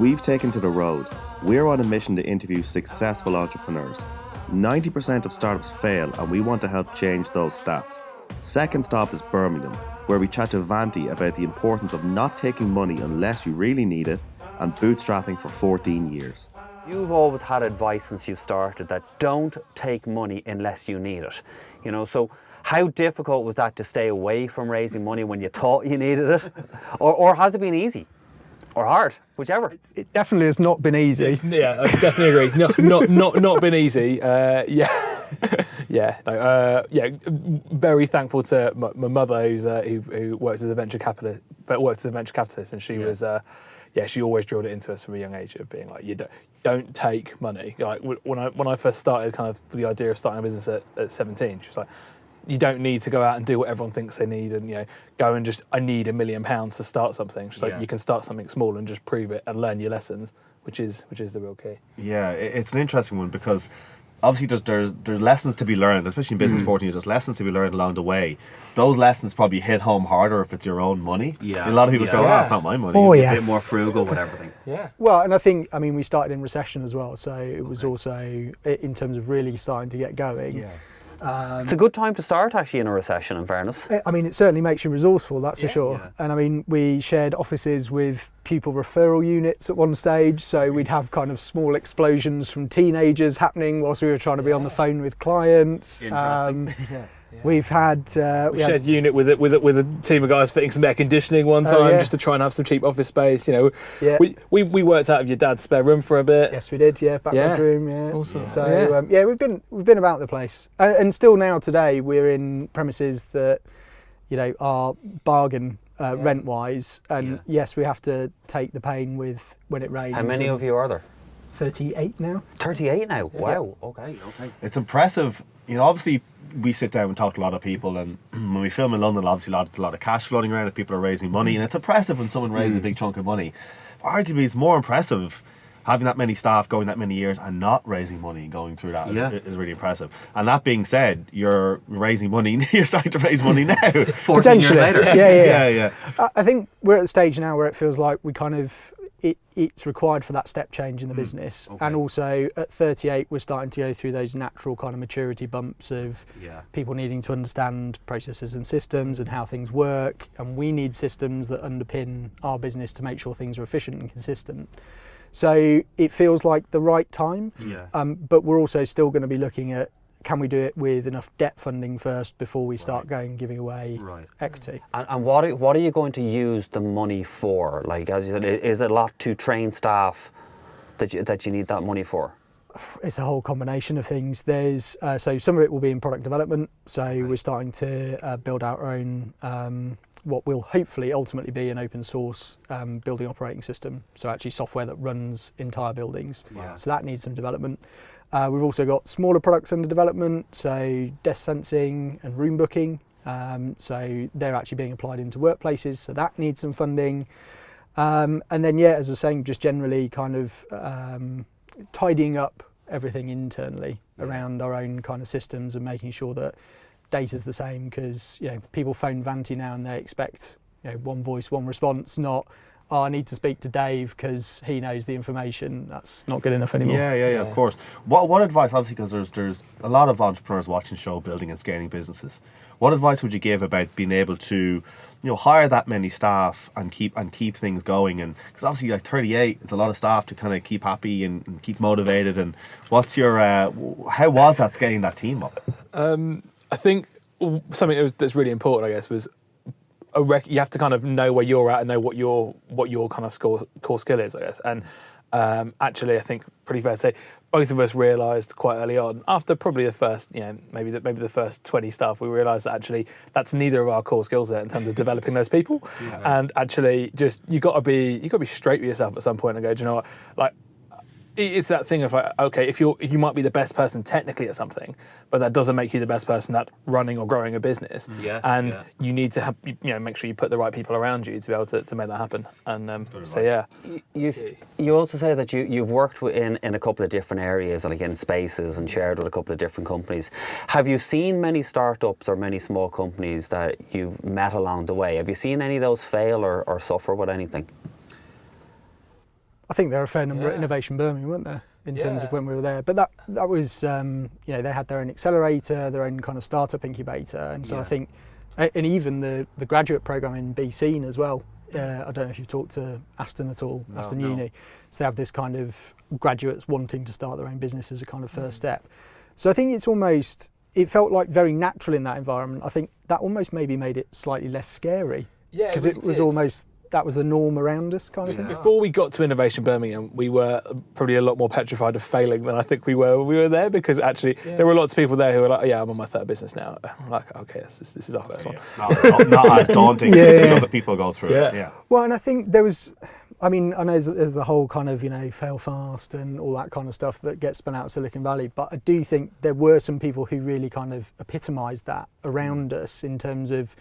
we've taken to the road. We're on a mission to interview successful entrepreneurs. 90% of startups fail, and we want to help change those stats. Second stop is Birmingham, where we chat to Vanti about the importance of not taking money unless you really need it, and bootstrapping for 14 years. You've always had advice since you started that don't take money unless you need it. So how difficult was that to stay away from raising money when you thought you needed it? Or has it been easy? Or hard, whichever. It definitely has not been easy. Yeah, I definitely agree. Not been easy. Very thankful to my mother, who works as a venture capitalist, and she was. She always drilled it into us from a young age of being like, you don't take money. Like when I first started, kind of the idea of starting a business at 17, she was like, you don't need to go out and do what everyone thinks they need, and go and just, I need £1 million to start something. She's like, you can start something small and just prove it and learn your lessons, which is the real key. Yeah, it's an interesting one because obviously there's lessons to be learned, especially in business 14 years. There's lessons to be learned along the way. Those lessons probably hit home harder if it's your own money. Yeah. A lot of people go, it's not my money. Oh, A yes. bit more frugal with everything. Yeah. Well, and I think, we started in recession as well, so it was also, in terms of really starting to get going. Yeah. It's a good time to start actually in a recession, in fairness. It certainly makes you resourceful, that's for sure. Yeah. And we shared offices with pupil referral units at one stage, so we'd have kind of small explosions from teenagers happening whilst we were trying to be on the phone with clients. Interesting. We've had we shared unit with a team of guys fitting some air conditioning one time just to try and have some cheap office space. We worked out of your dad's spare room for a bit. Yes, we did. Back bedroom. Awesome. So we've been about the place, and still now today we're in premises that are bargain rent wise, and yes, we have to take the pain with when it rains. How many of you are there? 38 now. 38 now. Wow. Okay. It's impressive. Obviously we sit down and talk to a lot of people, and when we film in London, obviously there's a lot of cash floating around and people are raising money, and it's impressive when someone raises a big chunk of money. But arguably it's more impressive having that many staff going that many years and not raising money and going through that is really impressive. And that being said, you're raising money, you're starting to raise money now. 14 years later. Yeah. I think we're at the stage now where it feels like we kind of, it's required for that step change in the business. Okay. And also at 38, we're starting to go through those natural kind of maturity bumps of people needing to understand processes and systems and how things work. And we need systems that underpin our business to make sure things are efficient and consistent. So it feels like the right time, but we're also still going to be looking at, can we do it with enough debt funding first before we start giving away equity? And what are you going to use the money for? Like, as you said, is it a lot to train staff that you need that money for? It's a whole combination of things. There's so some of it will be in product development. So we're starting to build out our own what will hopefully ultimately be an open source building operating system. So actually software that runs entire buildings. Wow. So that needs some development. We've also got smaller products under development, so desk sensing and room booking. So they're actually being applied into workplaces, so that needs some funding. And then, as I was saying, just generally kind of tidying up everything internally around our own kind of systems and making sure that data's the same, because people phone Vanti now and they expect one voice, one response, not I need to speak to Dave because he knows the information. That's not good enough anymore. Yeah, of course. What advice, obviously, because there's a lot of entrepreneurs watching the show, building and scaling businesses. What advice would you give about being able to, hire that many staff and keep things going? And because obviously, like 38, it's a lot of staff to kind of keep happy and keep motivated. And what's your how was that scaling that team up? I think something that's really important, I guess, was you have to kind of know where you're at and know what your kind of core skill is, I guess. And actually, I think pretty fair to say, both of us realised quite early on, after probably the first, maybe the first 20 staff, we realised that actually that's neither of our core skill set in terms of developing those people. And actually, just you got to be straight with yourself at some point and go, do you know what, like. It's that thing of if you might be the best person technically at something, but that doesn't make you the best person at running or growing a business. You need to have make sure you put the right people around you to be able to make that happen. And you also say that you've worked in a couple of different areas, like in spaces, and shared with a couple of different companies. Have you seen many startups or many small companies that you've met along the way? Have you seen any of those fail or suffer with anything? I think there are a fair number at Innovation Birmingham, weren't there, in terms of when we were there. But that was, they had their own accelerator, their own kind of startup incubator. And so I think, and even the graduate program in BC as well. I don't know if you've talked to Aston at all, Aston Uni. So they have this kind of graduates wanting to start their own business as a kind of first step. So I think it felt like very natural in that environment. I think that almost maybe made it slightly less scary. Yeah, because it was almost, that was the norm around us kind of thing. Before we got to Innovation Birmingham, we were probably a lot more petrified of failing than I think we were when we were there, because actually there were lots of people there who were like, yeah, I'm on my third business now. I'm like, okay, this is our first one. It's not as daunting as see other people go through it. Yeah. Well, and I think there was, I know there's the whole kind of, fail fast and all that kind of stuff that gets spun out of Silicon Valley, but I do think there were some people who really kind of epitomised that around us in terms of,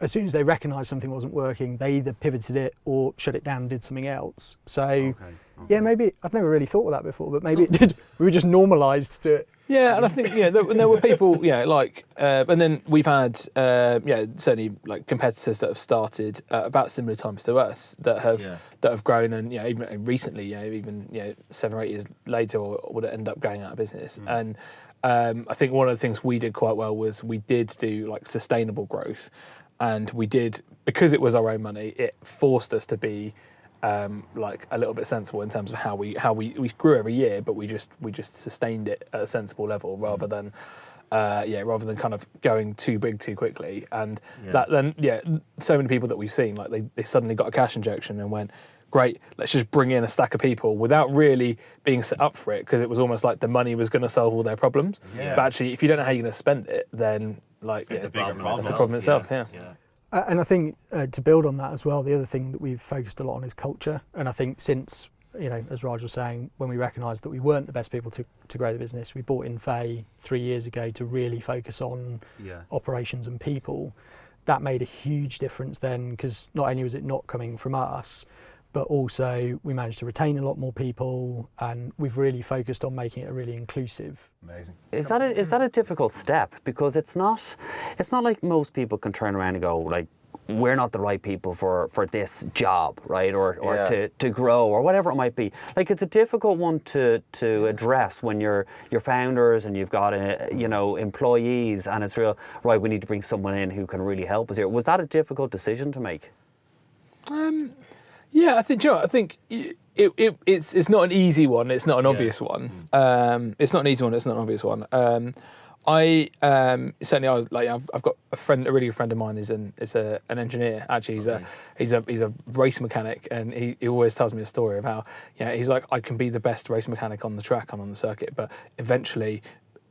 as soon as they recognised something wasn't working, they either pivoted it or shut it down and did something else. So, maybe I'd never really thought of that before, but maybe it did. We were just normalised to it. Yeah, and I think there were people, and then we've had certainly like competitors that have started about similar times to us that have grown, and even recently, even 7 or 8 years later, or would end up going out of business. And I think one of the things we did quite well was we did do like sustainable growth. And we did, because it was our own money, it forced us to be like a little bit sensible in terms of how we grew every year, but we just sustained it at a sensible level rather than kind of going too big too quickly. And that then so many people that we've seen, like they suddenly got a cash injection and went, great, let's just bring in a stack of people without really being set up for it, because it was almost like the money was going to solve all their problems. But actually, if you don't know how you're going to spend it, then it's a bigger problem. It's a problem itself. And I think to build on that as well, the other thing that we've focused a lot on is culture. And I think since, as Raj was saying, when we recognised that we weren't the best people to grow the business, we brought in Faye 3 years ago to really focus on operations and people. That made a huge difference then, because not only was it not coming from us, but also we managed to retain a lot more people, and we've really focused on making it really inclusive. Amazing. Is that a difficult step? Because it's not like most people can turn around and go like, we're not the right people for this job, right? Or to grow, or whatever it might be. Like, it's a difficult one to address when you're founders and you've got employees, and it's real, right, we need to bring someone in who can really help us here. Was that a difficult decision to make? Yeah, I think it's not an easy one. It's not an obvious one. It's not an easy one. It's not an obvious one. I've got a really good friend of mine is an engineer. Actually, he's a race mechanic, and he always tells me a story of how he's like, I can be the best race mechanic on the track and on the circuit, but eventually,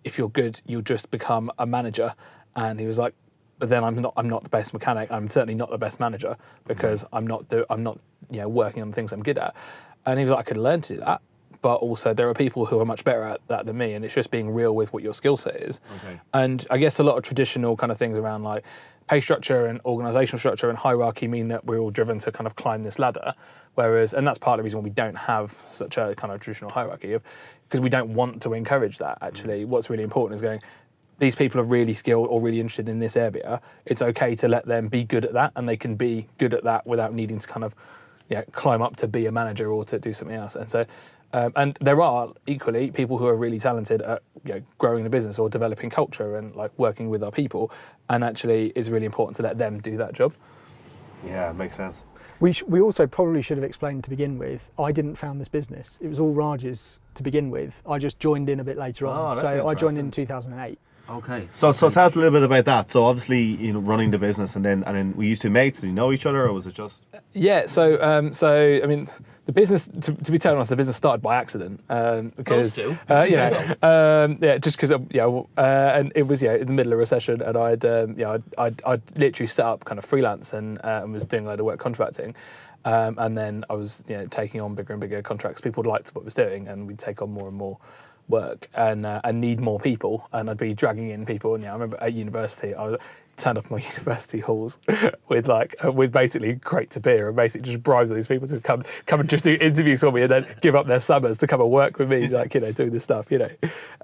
if you're good, you'll just become a manager. And he was like, but then I'm not the best mechanic. I'm certainly not the best manager, because I'm not working on the things I'm good at. And he was like, I could learn to do that, but also there are people who are much better at that than me, and it's just being real with what your skill set is. And I guess a lot of traditional kind of things around like pay structure and organizational structure and hierarchy mean that we're all driven to kind of climb this ladder, and that's part of the reason why we don't have such a kind of traditional hierarchy, because we don't want to encourage that. Actually, what's really important is going, these people are really skilled or really interested in this area. It's okay to let them be good at that, and they can be good at that without needing to kind of climb up to be a manager or to do something else. And so, and there are equally people who are really talented at growing the business or developing culture and like working with our people. And actually, it's really important to let them do that job. Yeah, it makes sense. We also probably should have explained to begin with, I didn't found this business. It was all Raj's to begin with. I just joined in a bit later on. So I joined in 2008. Okay. So tell us a little bit about that. So obviously, running the business, and then were you two mates? Did you know each other, or was it just? Yeah. So I mean, the business, to be totally honest, the business started by accident, because just because and it was in the middle of recession, and I'd literally set up kind of freelance and was doing a load of work contracting. And then I was taking on bigger and bigger contracts. People liked what I was doing, and we'd take on more and more work and need more people, and I'd be dragging in people. And I remember at university, I turned up my university halls with basically crates of beer, and basically just bribes these people to come and just do interviews for me, and then give up their summers to come and work with me, doing this stuff,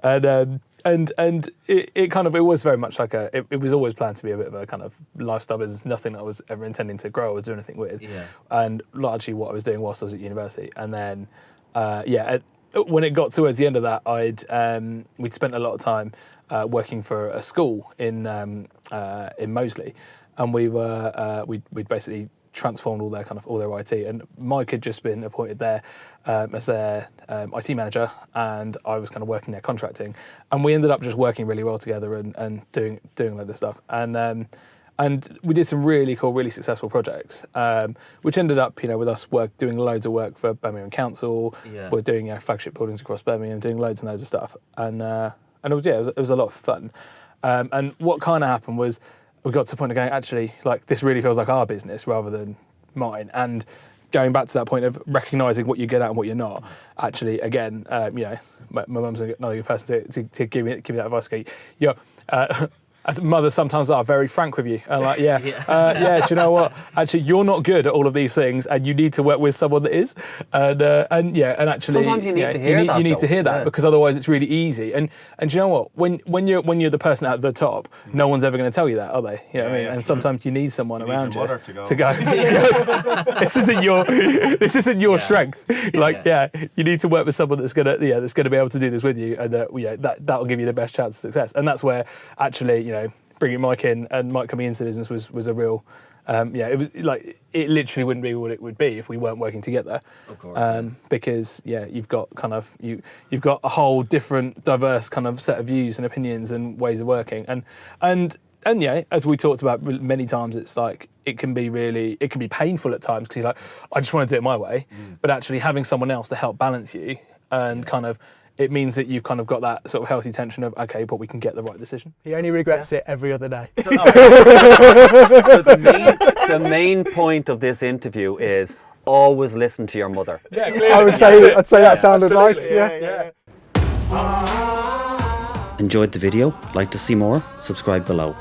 And and it kind of, it was very much like it was always planned to be a bit of a kind of lifestyle business, nothing that I was ever intending to grow or do anything with. Yeah. And largely what I was doing whilst I was at university. And then, when it got towards the end of that, we'd spent a lot of time working for a school in Moseley, and we'd basically transformed all their IT. And Mike had just been appointed there as their IT manager, and I was kind of working there contracting. And we ended up just working really well together and doing a load of stuff. And we did some really cool, really successful projects, which ended up, with us doing loads of work for Birmingham Council. Yeah. We're doing flagship buildings across Birmingham, doing loads and loads of stuff. And it was a lot of fun. And what kind of happened was we got to the point of going, actually, like, this really feels like our business rather than mine. And going back to that point of recognising what you're good at and what you're not, actually, again, my mum's another good person to give me that advice. As mothers sometimes are very frank with you, and like, do you know what? Actually, you're not good at all of these things, and you need to work with someone that is. And actually, sometimes you need to hear that. You need to hear that Yeah. because otherwise it's really easy. And do you know what? When you're the person at the top, no one's ever going to tell you that, are they? You know what I mean? And sometimes you need someone around you to go. This isn't your strength. You need to work with someone that's gonna be able to do this with you, and that'll give you the best chance of success. And that's where actually, bringing Mike in and Mike coming into the business was a real, it was like, it literally wouldn't be what it would be if we weren't working together. Of course. Because you've got you've got a whole different, diverse kind of set of views and opinions and ways of working. And as we talked about many times, it's like, it can be painful at times because you're like, I just want to do it my way. But actually having someone else to help balance you and it means that you've kind of got that sort of healthy tension of, okay, but we can get the right decision. He only regrets it every other day. So the main point of this interview is always listen to your mother. Yeah, I'd say that sound advice. Yeah. Enjoyed the video? Like to see more? Subscribe below.